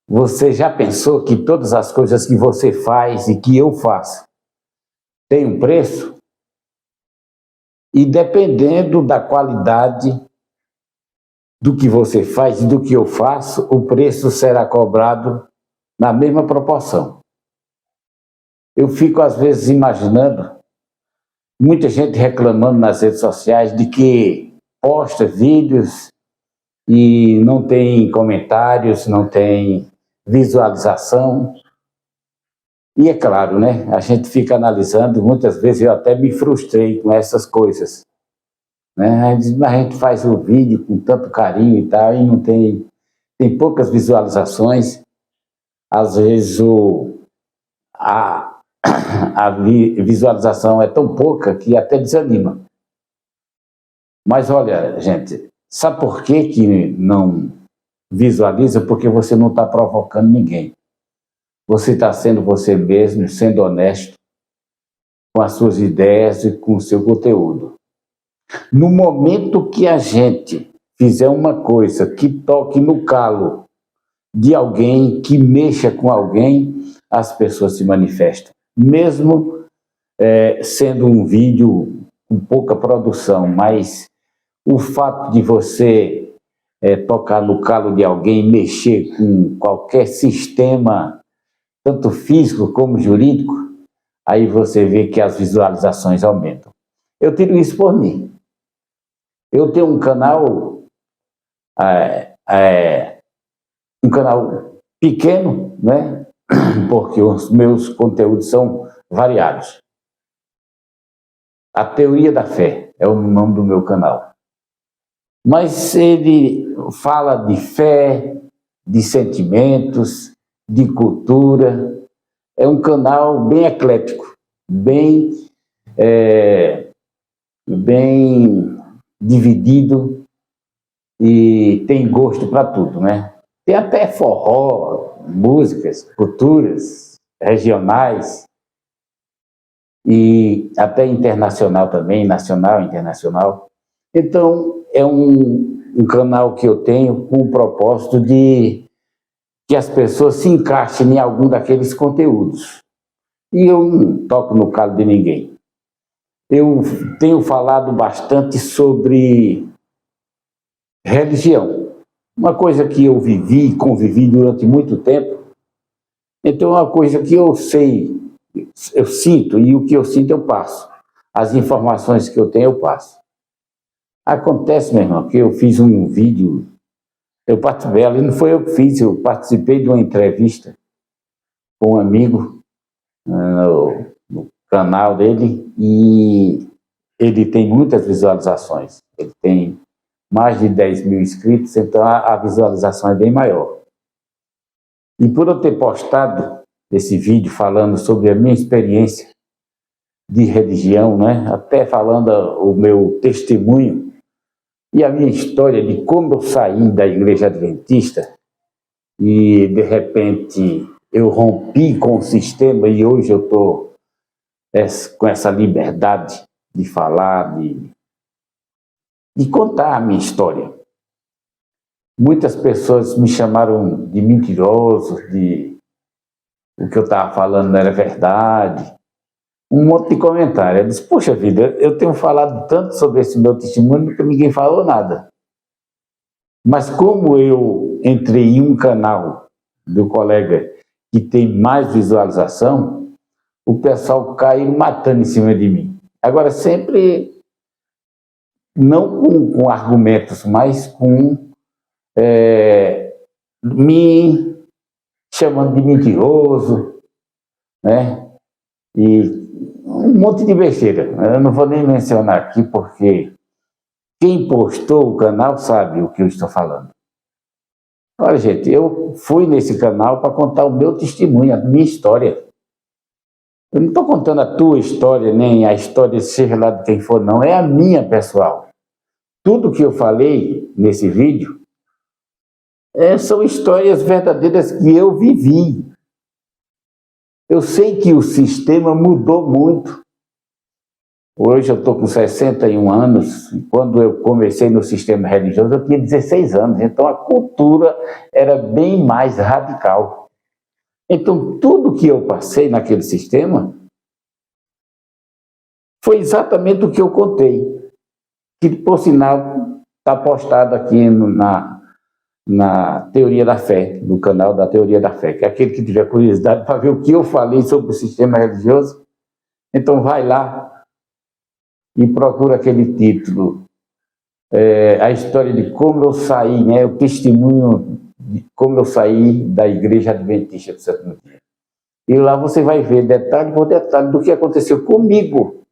Você já pensou que todas as coisas que você faz e que eu faço têm um preço? E dependendo da qualidade do que você faz e do que eu faço, o preço será cobrado na mesma proporção. Eu fico às vezes imaginando muita gente reclamando nas redes sociais de que posta vídeos e não tem comentários, não tem visualização. E é claro, né? A gente fica analisando, muitas vezes eu até me frustrei com essas coisas. Né? A gente faz o vídeo com tanto carinho e tal, e não tem poucas visualizações. Às vezes a visualização é tão pouca que até desanima. Mas olha, gente, sabe por que não visualiza? Porque você não está provocando ninguém. Você está sendo você mesmo, sendo honesto com as suas ideias e com o seu conteúdo. No momento que a gente fizer uma coisa que toque no calo de alguém, que mexa com alguém, as pessoas se manifestam. Mesmo sendo um vídeo com pouca produção, mas o fato de você tocar no calo de alguém, mexer com qualquer sistema, tanto físico como jurídico, aí você vê que as visualizações aumentam. Eu tiro isso por mim. Eu tenho um canal pequeno, né? Porque os meus conteúdos são variados. A Teoria da Fé é o nome do meu canal. Mas ele fala de fé, de sentimentos, de cultura. É um canal bem eclético, bem dividido e tem gosto para tudo, né? Tem até forró, músicas, culturas regionais e até internacional também, nacional, internacional. Então, é um canal que eu tenho com o propósito de que as pessoas se encaixem em algum daqueles conteúdos. E eu não toco no calo de ninguém. Eu tenho falado bastante sobre religião. Uma coisa que eu vivi e convivi durante muito tempo. Então, é uma coisa que eu sei, eu sinto, e o que eu sinto eu passo. As informações que eu tenho eu passo. Acontece, meu irmão, que eu fiz um vídeo, eu participei, ali não foi eu que fiz, eu participei de uma entrevista com um amigo no canal dele e ele tem muitas visualizações, ele tem mais de 10 mil inscritos, então a visualização é bem maior. E por eu ter postado esse vídeo falando sobre a minha experiência de religião, né, até falando o meu testemunho, e a minha história de como eu saí da igreja adventista e, de repente, eu rompi com o sistema e hoje eu estou com essa liberdade de falar, de contar a minha história. Muitas pessoas me chamaram de mentiroso, de o que eu estava falando não era verdade. Um monte de comentário. Eu disse, poxa vida, eu tenho falado tanto sobre esse meu testemunho que ninguém falou nada. Mas como eu entrei em um canal do colega que tem mais visualização, o pessoal caiu matando em cima de mim. Agora, sempre, não com argumentos, mas com me chamando de mentiroso, né? E um monte de besteira. Eu não vou nem mencionar aqui, porque quem postou o canal sabe o que eu estou falando. Olha, gente, eu fui nesse canal para contar o meu testemunho, a minha história. Eu não estou contando a tua história, nem a história, seja lá de quem for, não. É a minha, pessoal. Tudo que eu falei nesse vídeo são histórias verdadeiras que eu vivi. Eu sei que o sistema mudou muito. Hoje eu estou com 61 anos, e quando eu comecei no sistema religioso eu tinha 16 anos, então a cultura era bem mais radical. Então tudo que eu passei naquele sistema foi exatamente o que eu contei, que por sinal está postado aqui na Teoria da Fé, no canal da Teoria da Fé, que é aquele que tiver curiosidade para ver o que eu falei sobre o sistema religioso, então vai lá e procura aquele título, a história de como eu saí, né, o testemunho de como eu saí da Igreja Adventista do Sétimo Dia. E lá você vai ver detalhe por detalhe do que aconteceu comigo,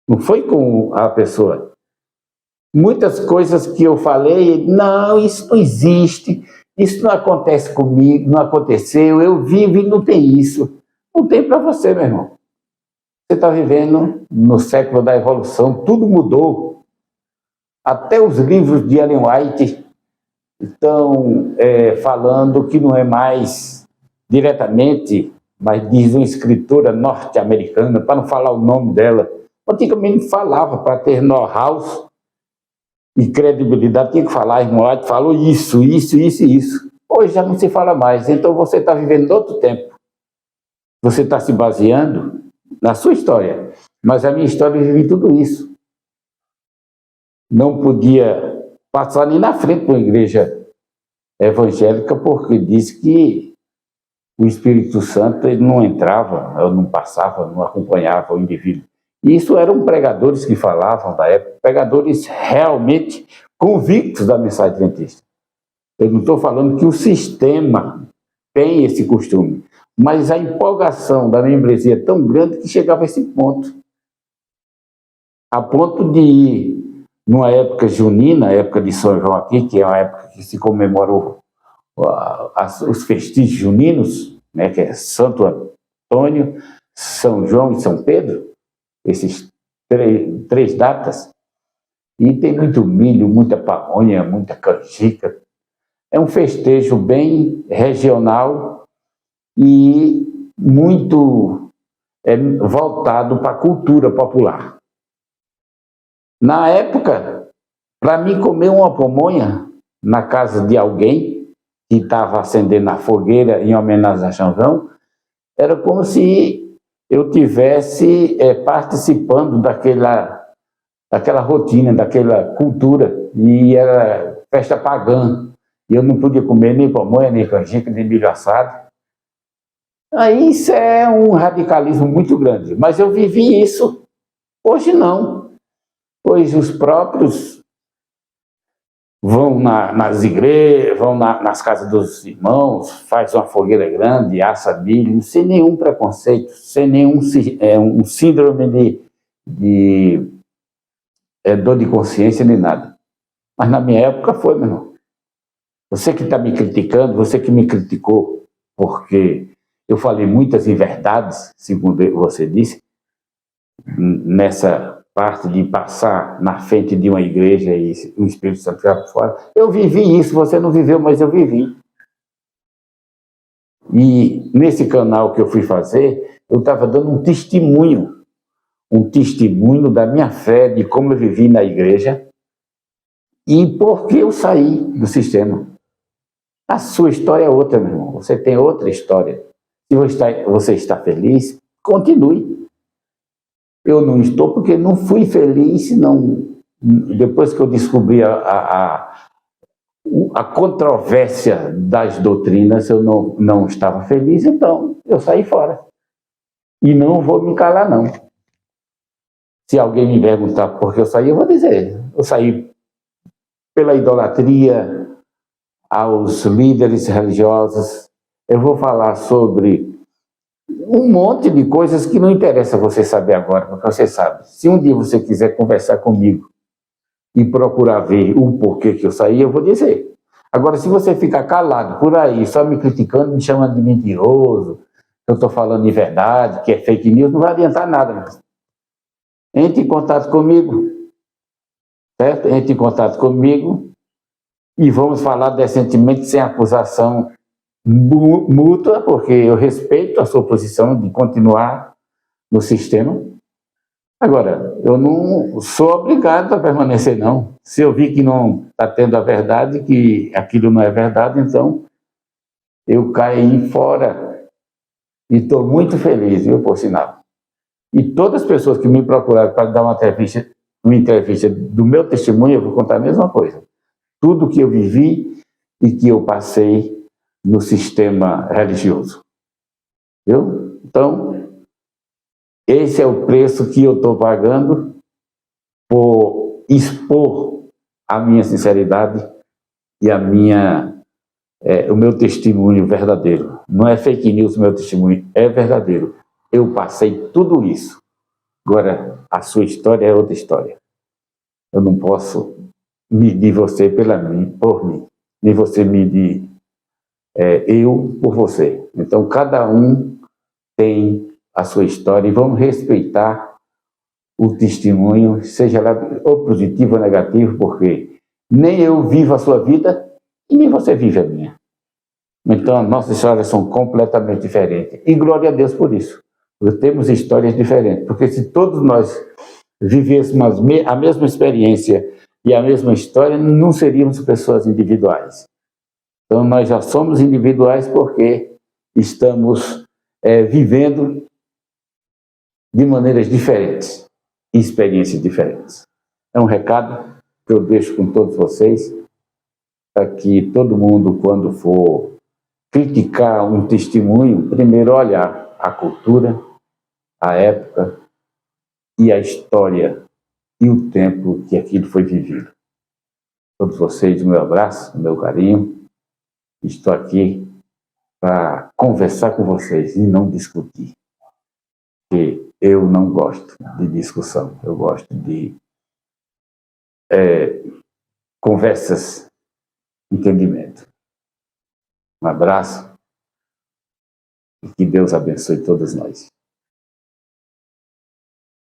não foi com a pessoa. Muitas coisas que eu falei, não, isso não existe, isso não acontece comigo, não aconteceu, eu vivo e não tem isso. Não tem para você, meu irmão. Você está vivendo no século da evolução, tudo mudou. Até os livros de Ellen White estão falando que não é mais diretamente, mas diz uma escritora norte-americana, para não falar o nome dela. Antigamente falava, para ter know-how e credibilidade, tinha que falar, irmão White falou isso, isso, isso e isso. Hoje já não se fala mais, então você está vivendo outro tempo. Você está se baseando na sua história, mas a minha história eu vivi tudo isso. Não podia passar nem na frente de uma igreja evangélica, porque diz que o Espírito Santo ele não entrava, ou não passava, não acompanhava o indivíduo. Isso eram pregadores que falavam da época, pregadores realmente convictos da mensagem adventista. Eu não estou falando que o sistema tem esse costume, mas a empolgação da membresia é tão grande que chegava a esse ponto. A ponto de ir numa época junina, a época de São João aqui, que é uma época que se comemorou os festígios juninos, né, que é Santo Antônio, São João e São Pedro, esses três datas, e tem muito milho, muita pamonha, muita canjica. É um festejo bem regional e muito voltado para a cultura popular. Na época, para mim comer uma pamonha na casa de alguém que estava acendendo a fogueira em homenagem a São João, era como se eu tivesse participando daquela rotina, daquela cultura, e era festa pagã, e eu não podia comer nem pamonha, nem canjica, nem milho assado. Aí isso é um radicalismo muito grande, mas eu vivi isso. Hoje não. Hoje os próprios vão nas igrejas, vão nas casas dos irmãos, faz uma fogueira grande, assa milho, sem nenhum preconceito, sem nenhum um síndrome de dor de consciência nem nada. Mas na minha época foi, meu irmão. Você que está me criticando, você que me criticou porque eu falei muitas inverdades, segundo você disse, nessa parte de passar na frente de uma igreja e o Espírito Santo ficar por fora. Eu vivi isso, você não viveu, mas eu vivi. E nesse canal que eu fui fazer, eu estava dando um testemunho da minha fé, de como eu vivi na igreja e por que eu saí do sistema. A sua história é outra, meu irmão. Você tem outra história. Se você está feliz, continue. Eu não estou porque não fui feliz, depois que eu descobri a controvérsia das doutrinas, eu não estava feliz, então eu saí fora. E não vou me calar, não. Se alguém me perguntar por que eu saí, eu vou dizer. Eu saí pela idolatria aos líderes religiosos. Eu vou falar sobre um monte de coisas que não interessa você saber agora, porque você sabe. Se um dia você quiser conversar comigo e procurar ver o porquê que eu saí, eu vou dizer. Agora, se você ficar calado por aí, só me criticando, me chamando de mentiroso, que eu estou falando de verdade, que é fake news, não vai adiantar nada. Mas entre em contato comigo, certo? Entre em contato comigo e vamos falar decentemente, sem acusação mútua, porque eu respeito a sua posição de continuar no sistema, Agora, eu não sou obrigado a permanecer, não. Se eu vi que não está tendo a verdade, que aquilo não é verdade, então eu caí fora. E estou muito feliz, viu, por sinal. E todas as pessoas que me procuraram para dar uma entrevista do meu testemunho, eu vou contar a mesma coisa. Tudo que eu vivi e que eu passei no sistema religioso. Viu? Então, esse é o preço que eu estou pagando por expor a minha sinceridade e o meu testemunho verdadeiro. Não é fake news o meu testemunho, é verdadeiro. Eu passei tudo isso. Agora, a sua história é outra história. Eu não posso medir você por mim, nem você medir eu por você. Então, cada um tem a sua história e vamos respeitar o testemunho, seja lá ou positivo ou negativo, porque nem eu vivo a sua vida e nem você vive a minha. Então, as nossas histórias são completamente diferentes. E glória a Deus por isso. Porque temos histórias diferentes. Porque se todos nós vivêssemos a mesma experiência e a mesma história, não seríamos pessoas individuais. Então, nós já somos individuais porque estamos vivendo de maneiras diferentes, experiências diferentes. É um recado que eu deixo com todos vocês, para que todo mundo, quando for criticar um testemunho, primeiro olhar a cultura, a época e a história e o tempo que aquilo foi vivido. Todos vocês, meu abraço, meu carinho. Estou aqui para conversar com vocês e não discutir. Porque eu não gosto de discussão, eu gosto de conversas, entendimento. Um abraço e que Deus abençoe todos nós.